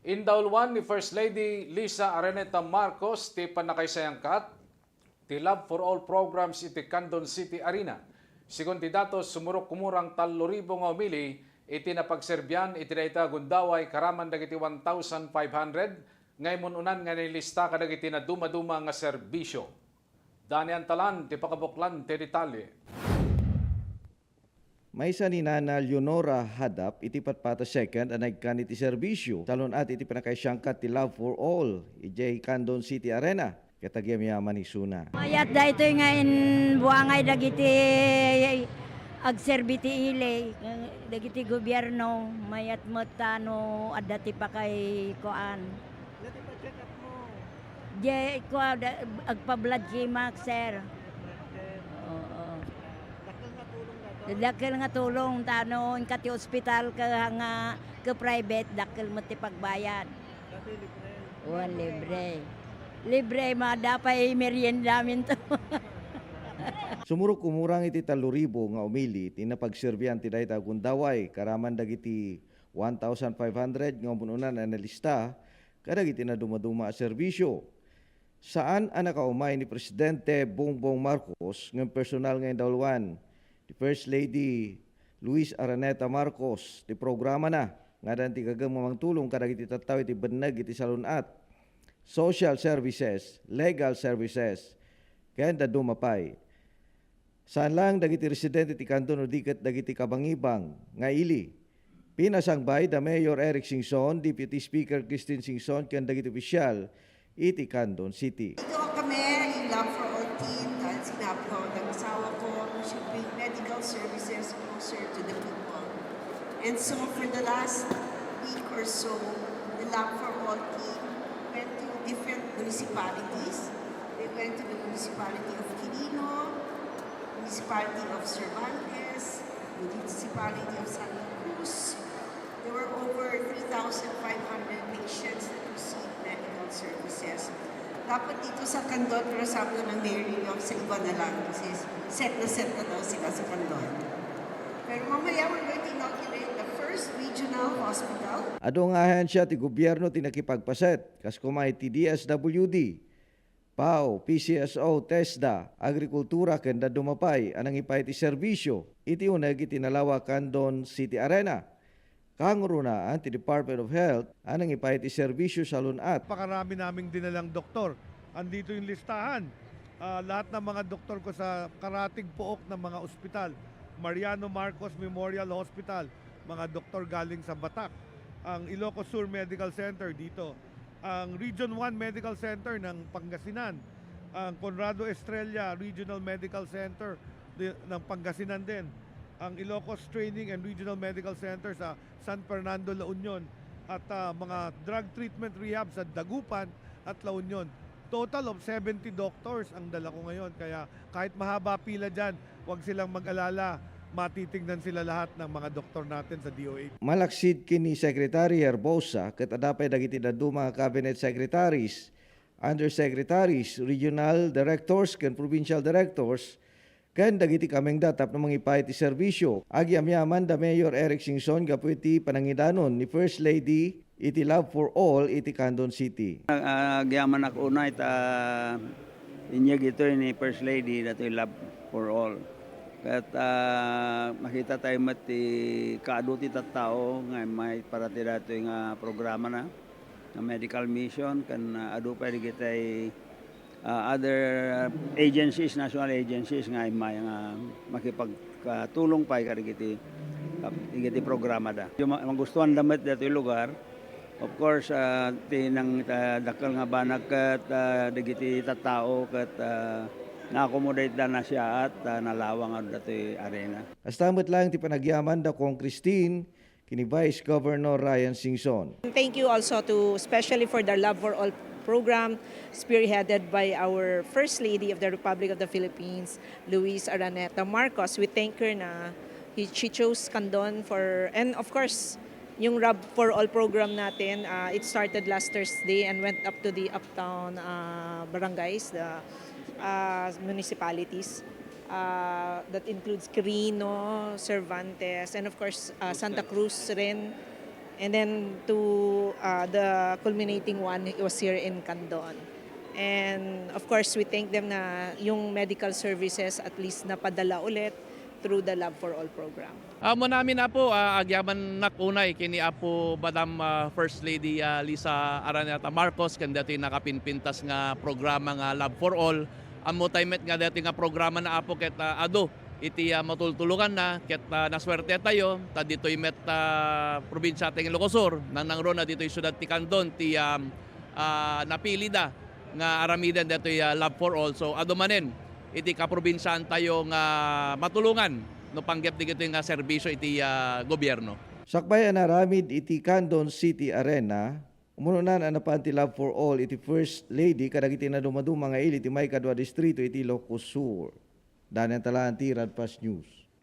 Indaulwan ni First Lady Lisa Araneta Marcos ti panakaysayangkat ti Love for All programs iti Candon City Arena. Sigon ti datos sumurok kumurang 3,000 nga umili iti napagserbyan iti dayta gundaway karaman dagiti 1,500 ngaymon unan nga nilista kadagiti na dumaduma nga serbisyo. Danian Talan ti pakabuklan ti detalye. May sa ni Nana Leonora Hadap iti patpata second anay kan iti serbisyo talon at iti pinakaisangkat ti Love for All iti Candon City Arena katagyam yaman isuna. Mayat da ito nga in buangay dagiti agserbiti ilay dagiti gobyerno mayat matano adati pa kay koan. Dati pa check up mo. Di ko agpa-blood chimak sir. Dakil nga tulong tano kati ospital ka nga ka private dakil mo ti pagbayad. Dati libre. Libre. Libre madapay merienda namin to. Sumurok kumurang iti 3,000 nga umili tinapagserbian ti dayta gundaway karaman dagiti 1,500 nga umununan analista kadagiti na dumaduma a serbisyo. Saan ang nakaumay ni Presidente Bongbong Marcos ng personal nga Indaulwan? Di First Lady Luis Araneta Marcos ti programa na nga dan ti gagamang tulong kadagiti tattao iti beneg iti salunat, social services, legal services, kaya da dumapay. Saan lang dagiti residente ti kanton o diket dagiti kabangibang nga ili. Pinasangbay da Mayor Eric Singson, Deputy Speaker Christine Singson, kaya dagiti opisyal iti Candon City. Ito kami, yung Love for All team, dahil sinabi ko ng asawa ko, we should bring medical services closer to the people. And so for the last week or so, the Love for All team went to different municipalities. They went to the municipality of Quirino, municipality of Cervantes, municipality of Santa Cruz. There were over 3,500 patients that received medical services. Dapat dito sa Candon, pero sabi ko ng Mayor yung sa iba na lang kasi set na daw sila sa Candon. Pero mamaya we're going to inaugurate the first regional hospital. Adong ahensya ti gobyerno tinakipagpaset kas kumay ti DSWD, PAO, PCSO, TESDA, Agrikultura kenda dumapay anang ipay ti serbisyo iti uneg iti nalawa Candon City Arena. Kangurunaan ti Department of Health anang ipay ti serbisyo sa lunat. Pakarami naming dinalang doktor. Andito yung listahan. Lahat ng mga doktor ko sa karatig pook ng mga ospital. Mariano Marcos Memorial Hospital, mga doktor galing sa Batak. Ang Ilocos Sur Medical Center dito. Ang Region 1 Medical Center ng Pangasinan. Ang Conrado Estrella Regional Medical Center ng Pangasinan din. Ang Ilocos Training and Regional Medical Center sa San Fernando, La Union at mga drug treatment rehab sa Dagupan at La Union. Total of 70 doctors ang dala ko ngayon. Kaya kahit mahaba pila dyan, huwag silang mag-alala. Matitignan sila lahat ng mga doktor natin sa DOH. Malaksid kini Secretary Herbosa ket adapay dagiti daduma cabinet secretaries, undersecretaries, regional directors ken provincial directors ken dagiti kameng datap ng mga ipay ti serbisyo. Agyamyaman da Mayor Eric Singson gapu iti panangidanon ni First Lady iti Love for All iti Candon City. Agyaman ako una ita inyag ito ni First Lady dato Love for All. Kat makita tayo mati kaado ti tattao nga may para ti dato nga programa na medical mission kan adu pa digitay other agencies, national agencies nga may nga makipagtulong pa karigiti programa da. Yung magustuhan damit dato yung lugar. Of course, tinang dakal nga banag kat digiti tattao kat na-accommodate na siya at nalawang dato yung arena. Astamot lang ti panagyaman da kong Christine kini Vice Governor Ryan Singson. Thank you also to especially for the Love for All program spearheaded by our First Lady of the Republic of the Philippines, Luis Araneta Marcos. We thank her na she chose Candon for, and of course, yung Love for All program natin, it started last Thursday and went up to the uptown barangays, the municipalities. That includes Quirino, Cervantes, and of course Santa Cruz rin. And then to the culminating one, it was here in Candon. And of course, we thank them na yung medical services at least napadala ulit through the Love for All program. Amo namin na po, agyaman nakunay kini Apo Madam First Lady Lisa Araneta Marcos, kan dati nakapinpintas nga programa nga Love for All. Amo timet nga dati nga programa na Apo ket ado iti matultulukan na ket naswerte tayo ta ditoy met probinsya ting Ilocosur nang ron na ditoy syudad ti Candon ti napili da nga aramidan ditoy Love for All. So ado manen iti kaprobinsyan tayo nga matulungan no panggap di ito nga serbisyo iti gobyerno. Sakbayan na ramid iti Candon City Arena, umununan ang napanti Love for All iti First Lady kadag iti na dumaduma nga ili iti may kadwa distrito iti Ilocos Sur. Danan talaan ti Radpas News.